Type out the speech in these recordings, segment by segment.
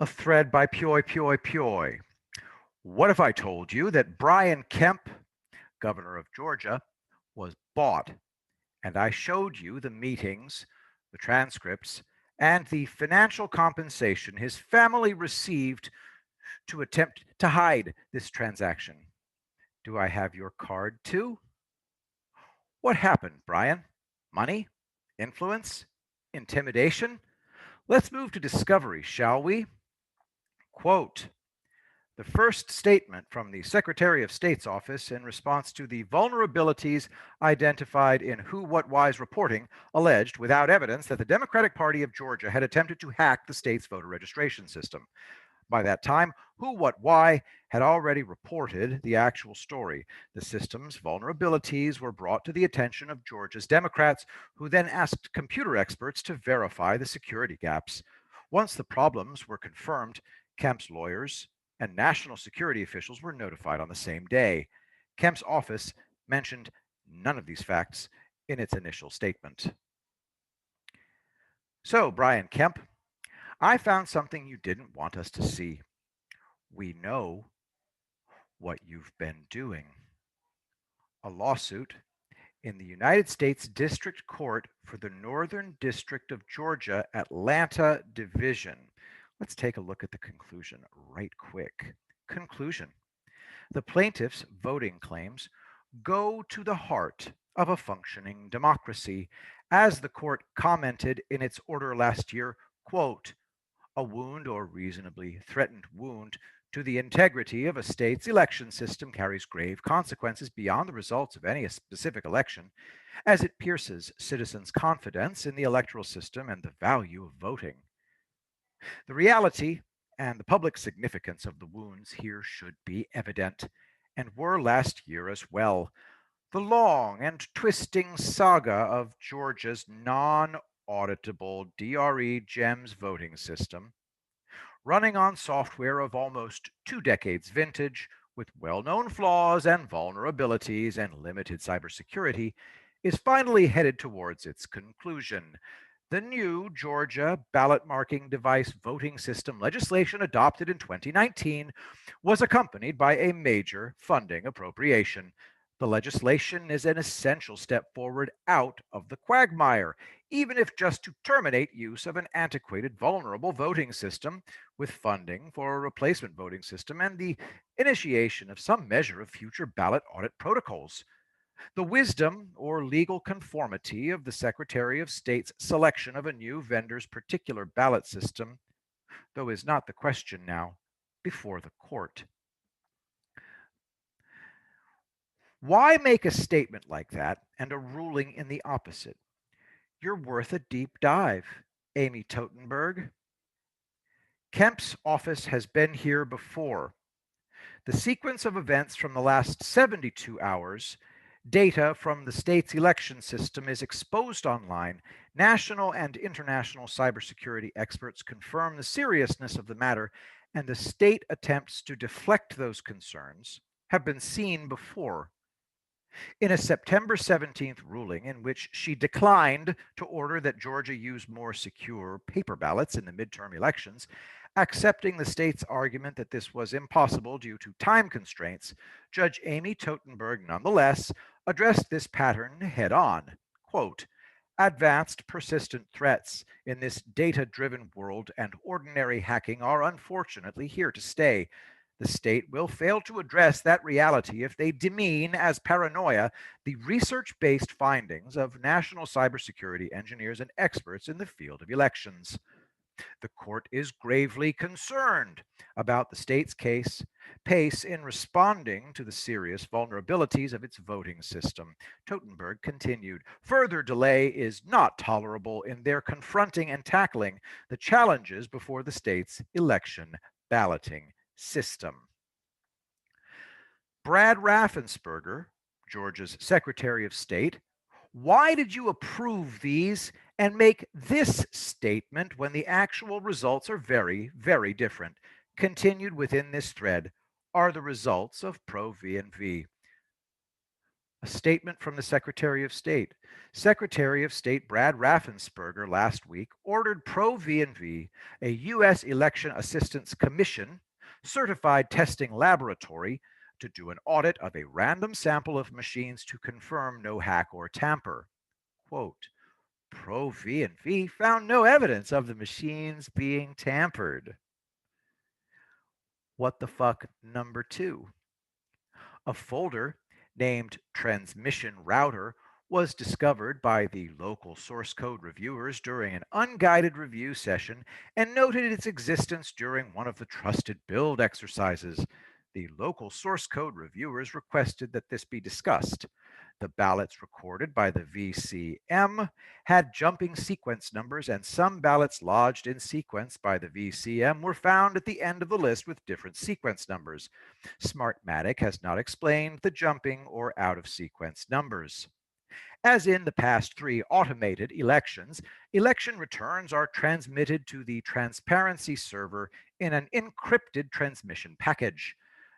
A thread by Pyoy Pyoy Pyoy. What if I told you that Brian Kemp, governor of Georgia, was bought, and I showed you the meetings, the transcripts, and the financial compensation his family received to attempt to hide this transaction? Do I have your card too? What happened, Brian? Money? Influence? Intimidation? Let's move to discovery, shall we? Quote, the first statement from the Secretary of State's office in response to the vulnerabilities identified in Who What Why's reporting alleged, without evidence, that the Democratic Party of Georgia had attempted to hack the state's voter registration system. By that time, Who What Why had already reported the actual story. The system's vulnerabilities were brought to the attention of Georgia's Democrats, who then asked computer experts to verify the security gaps. Once the problems were confirmed, Kemp's lawyers and national security officials were notified on the same day. Kemp's office mentioned none of these facts in its initial statement. So, Brian Kemp, I found something you didn't want us to see. We know what you've been doing. A lawsuit in the United States District Court for the Northern District of Georgia, Atlanta Division. Let's take a look at the conclusion right quick. Conclusion. The plaintiff's voting claims go to the heart of a functioning democracy. As the court commented in its order last year, quote, a wound or reasonably threatened wound to the integrity of a state's election system carries grave consequences beyond the results of any specific election, as it pierces citizens' confidence in the electoral system and the value of voting. The reality and the public significance of the wounds here should be evident, and were last year as well. The long and twisting saga of Georgia's non-auditable DRE GEMS voting system, running on software of almost 2 decades vintage, with well-known flaws and vulnerabilities and limited cybersecurity, is finally headed towards its conclusion. The new Georgia ballot marking device voting system legislation adopted in 2019 was accompanied by a major funding appropriation. The legislation is an essential step forward out of the quagmire, even if just to terminate use of an antiquated, vulnerable voting system, with funding for a replacement voting system and the initiation of some measure of future ballot audit protocols. The wisdom or legal conformity of the Secretary of State's selection of a new vendor's particular ballot system, though, is not the question now before the court. Why make a statement like that and a ruling in the opposite? You're worth a deep dive, Amy Totenberg. Kemp's office has been here before. The sequence of events from the last 72 hours, data from the state's election system, is exposed online. National and international cybersecurity experts confirm the seriousness of the matter, and the state attempts to deflect those concerns have been seen before. In a September 17th ruling in which she declined to order that Georgia use more secure paper ballots in the midterm elections, accepting the state's argument that this was impossible due to time constraints, Judge Amy Totenberg nonetheless addressed this pattern head on. Quote, advanced persistent threats in this data-driven world and ordinary hacking are unfortunately here to stay. The state will fail to address that reality if they demean as paranoia the research-based findings of national cybersecurity engineers and experts in the field of elections. The court is gravely concerned about the state's pace in responding to the serious vulnerabilities of its voting system. Totenberg continued, further delay is not tolerable in their confronting and tackling the challenges before the state's election balloting system. Brad Raffensperger, Georgia's Secretary of State, why did you approve these and make this statement when the actual results are very, very different? Continued within this thread are the results of Pro V and V. A statement from the Secretary of State. Secretary of State Brad Raffensperger last week ordered ProV&V, a U.S. Election Assistance Commission certified testing laboratory, to do an audit of a random sample of machines to confirm no hack or tamper. Quote, ProV&V found no evidence of the machines being tampered. What the fuck, number two? A folder named Transmission Router was discovered by the local source code reviewers during an unguided review session and noted its existence during one of the trusted build exercises. The local source code reviewers requested that this be discussed. The ballots recorded by the VCM had jumping sequence numbers, and some ballots lodged in sequence by the VCM were found at the end of the list with different sequence numbers. Smartmatic has not explained the jumping or out of sequence numbers. As in the past three automated elections, election returns are transmitted to the transparency server in an encrypted transmission package.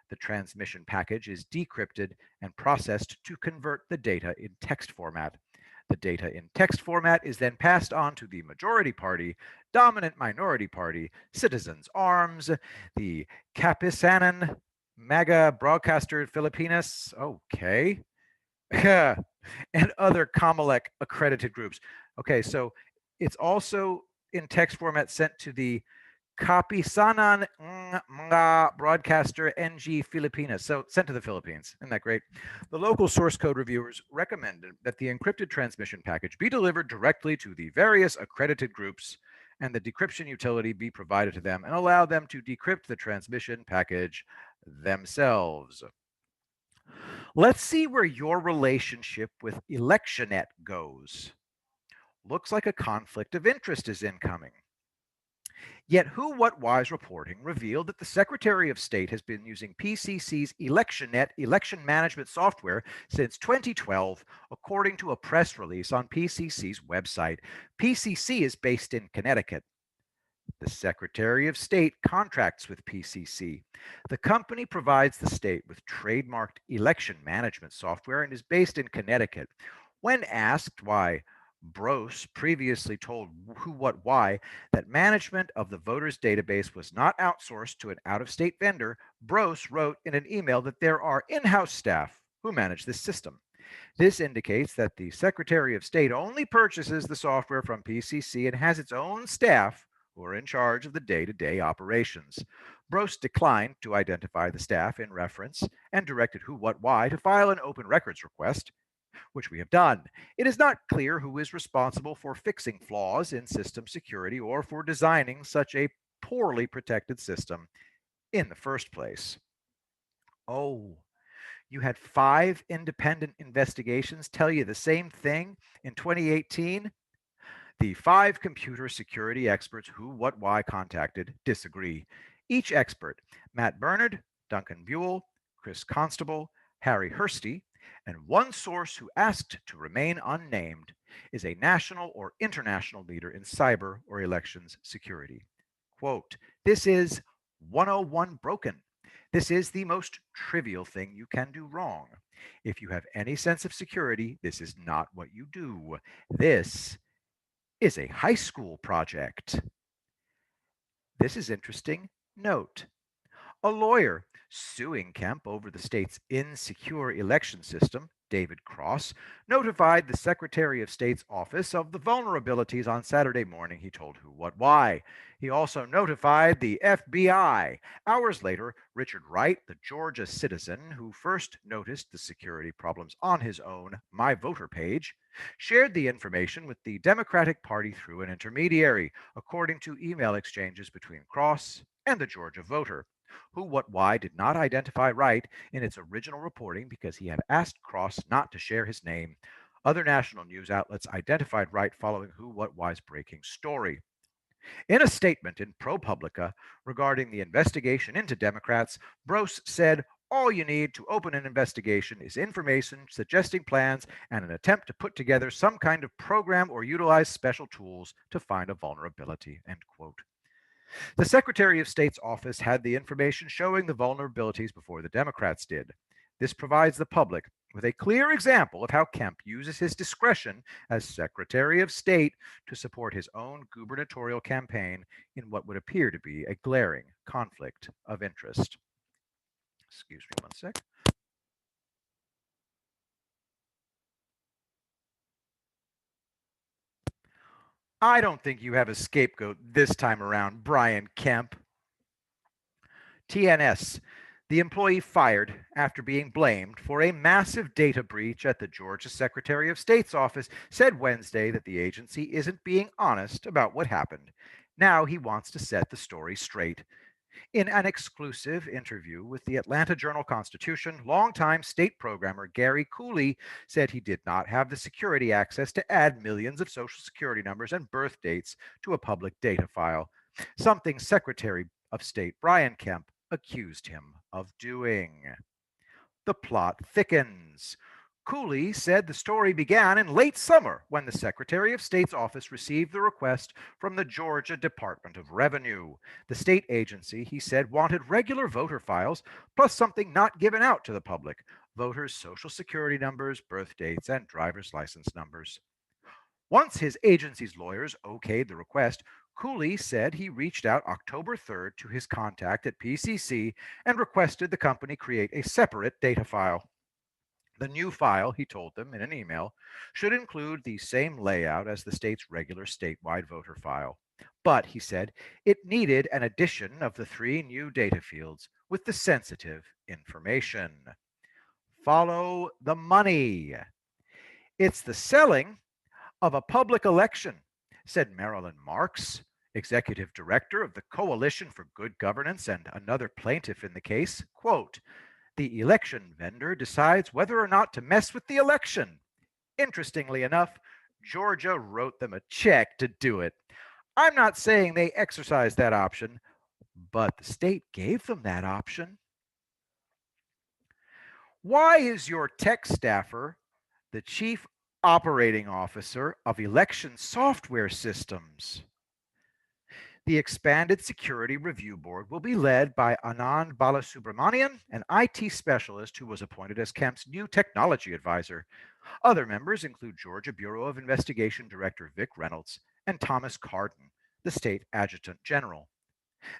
The transmission package is decrypted and processed to convert the data in text format. The data in text format is then passed on to the majority party, dominant minority party, Citizens Arms, the Kapisanan MAGA Broadcaster Filipinas, okay, and other Comelec accredited groups. Okay, so it's also in text format sent to the Kapisanan Mga Broadcaster NG Filipinas, so sent to the Philippines. Isn't that great? The local source code reviewers recommended that the encrypted transmission package be delivered directly to the various accredited groups and the decryption utility be provided to them and allow them to decrypt the transmission package themselves. Let's see where your relationship with ElectionNet goes. Looks like a conflict of interest is incoming. Yet Who What Why's reporting revealed that the Secretary of State has been using PCC's ElectionNet election management software since 2012, according to a press release on PCC's website. PCC is based in Connecticut. The Secretary of State contracts with PCC. The company provides the state with trademarked election management software and is based in Connecticut. When asked why Brose previously told Who What Why that management of the voters database was not outsourced to an out-of-state vendor, Brose wrote in an email that there are in-house staff who manage this system. This indicates that the Secretary of State only purchases the software from PCC and has its own staff who are in charge of the day-to-day operations. Brose declined to identify the staff in reference and directed Who What Why to file an open records request, which we have done. It is not clear who is responsible for fixing flaws in system security or for designing such a poorly protected system in the first place. Oh, you had 5 independent investigations tell you the same thing in 2018? The 5 computer security experts Who What Why contacted disagree. Each expert, Matt Bernard, Duncan Buell, Chris Constable, Harry Hursty, and one source who asked to remain unnamed, is a national or international leader in cyber or elections security. Quote, this is 101 broken. This is the most trivial thing you can do wrong. If you have any sense of security, this is not what you do. This is a high school project. This is interesting. Note, a lawyer suing Kemp over the state's insecure election system, David Cross, notified the Secretary of State's office of the vulnerabilities on Saturday morning, he told Who What Why. He also notified the FBI. Hours later, Richard Wright, the Georgia citizen who first noticed the security problems on his own My Voter page, shared the information with the Democratic Party through an intermediary, according to email exchanges between Cross and the Georgia voter. Who What Why did not identify Wright in its original reporting because he had asked Cross not to share his name. Other national news outlets identified Wright following Who What Why's breaking story. In a statement in ProPublica regarding the investigation into Democrats, Brose said, all you need to open an investigation is information suggesting plans and an attempt to put together some kind of program or utilize special tools to find a vulnerability, end quote. The Secretary of State's office had the information showing the vulnerabilities before the Democrats did. This provides the public with a clear example of how Kemp uses his discretion as Secretary of State to support his own gubernatorial campaign in what would appear to be a glaring conflict of interest. Excuse me one sec. I don't think you have a scapegoat this time around, Brian Kemp. TNS, the employee fired after being blamed for a massive data breach at the Georgia Secretary of State's office, said Wednesday that the agency isn't being honest about what happened. Now he wants to set the story straight. In an exclusive interview with the Atlanta Journal-Constitution, longtime state programmer Gary Cooley said he did not have the security access to add millions of social security numbers and birth dates to a public data file, something Secretary of State Brian Kemp accused him of doing. The plot thickens. Cooley said the story began in late summer when the Secretary of State's office received the request from the Georgia Department of Revenue. The state agency, he said, wanted regular voter files plus something not given out to the public: voters' social security numbers, birth dates, and driver's license numbers. Once his agency's lawyers okayed the request, Cooley said he reached out October 3rd to his contact at PCC and requested the company create a separate data file. The new file, he told them in an email, should include the same layout as the state's regular statewide voter file. But, he said, it needed an addition of the three new data fields with the sensitive information. Follow the money. It's the selling of a public election, said Marilyn Marks, executive director of the Coalition for Good Governance and another plaintiff in the case. Quote, the election vendor decides whether or not to mess with the election. Interestingly enough, Georgia wrote them a check to do it. I'm not saying they exercised that option, but the state gave them that option. Why is your tech staffer the chief operating officer of election software systems? The expanded Security Review Board will be led by Anand Balasubramanian, an IT specialist who was appointed as Kemp's new technology advisor. Other members include Georgia Bureau of Investigation Director Vic Reynolds and Thomas Carden, the state adjutant general.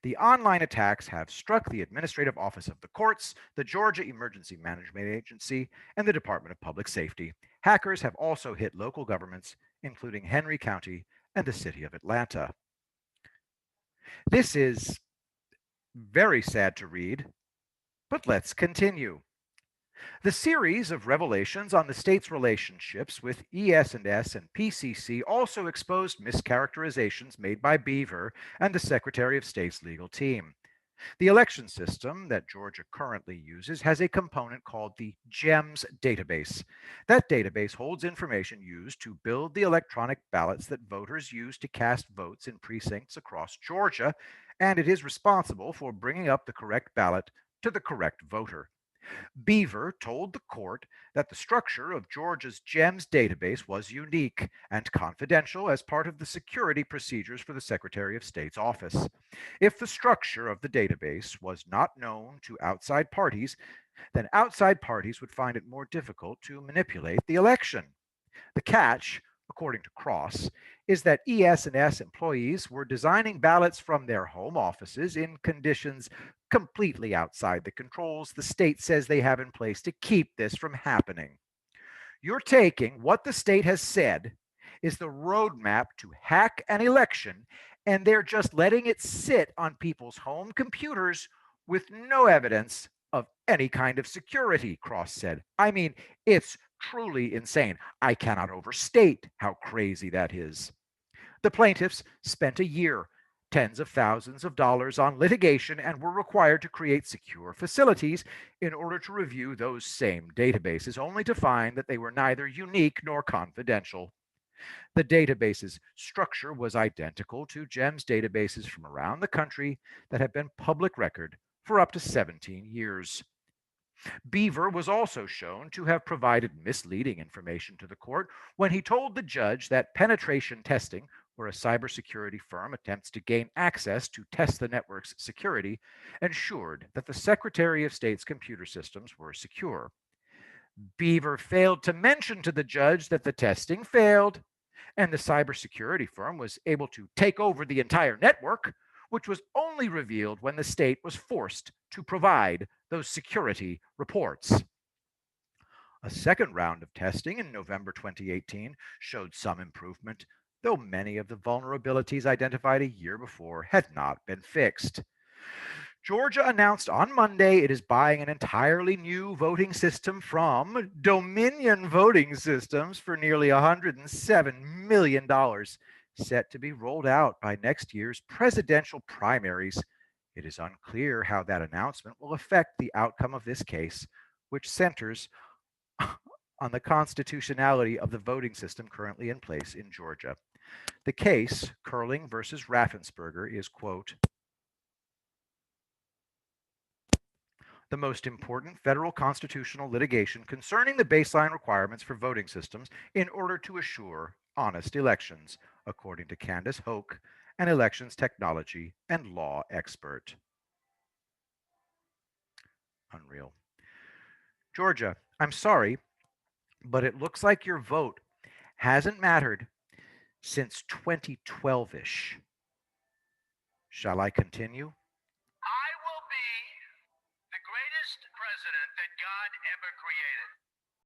The online attacks have struck the Administrative Office of the Courts, the Georgia Emergency Management Agency, and the Department of Public Safety. Hackers have also hit local governments, including Henry County and the city of Atlanta. This is very sad to read, but let's continue. The series of revelations on the state's relationships with ES&S and PCC also exposed mischaracterizations made by Beaver and the Secretary of State's legal team. The election system that Georgia currently uses has a component called the GEMS database. That database holds information used to build the electronic ballots that voters use to cast votes in precincts across Georgia, and it is responsible for bringing up the correct ballot to the correct voter. Beaver told the court that the structure of Georgia's GEMS database was unique and confidential as part of the security procedures for the Secretary of State's office. If the structure of the database was not known to outside parties, then outside parties would find it more difficult to manipulate the election. The catch, according to Cross, is that ES&S employees were designing ballots from their home offices in conditions completely outside the controls the state says they have in place to keep this from happening. You're taking what the state has said is the roadmap to hack an election, and they're just letting it sit on people's home computers with no evidence of any kind of security, Cross said. I mean, it's truly insane. I cannot overstate how crazy that is. The plaintiffs spent a year, tens of thousands of dollars on litigation, and were required to create secure facilities in order to review those same databases, only to find that they were neither unique nor confidential. The database's structure was identical to GEMS databases from around the country that have been public record for up to 17 years. Beaver was also shown to have provided misleading information to the court when he told the judge that penetration testing, where a cybersecurity firm attempts to gain access to test the network's security, ensured that the Secretary of State's computer systems were secure. Beaver failed to mention to the judge that the testing failed, and the cybersecurity firm was able to take over the entire network, which was only revealed when the state was forced to provide those security reports. A second round of testing in November 2018 showed some improvement, though many of the vulnerabilities identified a year before had not been fixed. Georgia announced on Monday it is buying an entirely new voting system from Dominion Voting Systems for nearly $107 million, set to be rolled out by next year's presidential primaries. It is unclear how that announcement will affect the outcome of this case, which centers on the constitutionality of the voting system currently in place in Georgia. The case, Curling versus Raffensperger, is, quote, the most important federal constitutional litigation concerning the baseline requirements for voting systems in order to assure honest elections, according to Candace Hoke, an elections technology and law expert. Unreal. Georgia, I'm sorry, but it looks like your vote hasn't mattered since 2012 ish. Shall I continue? I will be the greatest president that God ever created.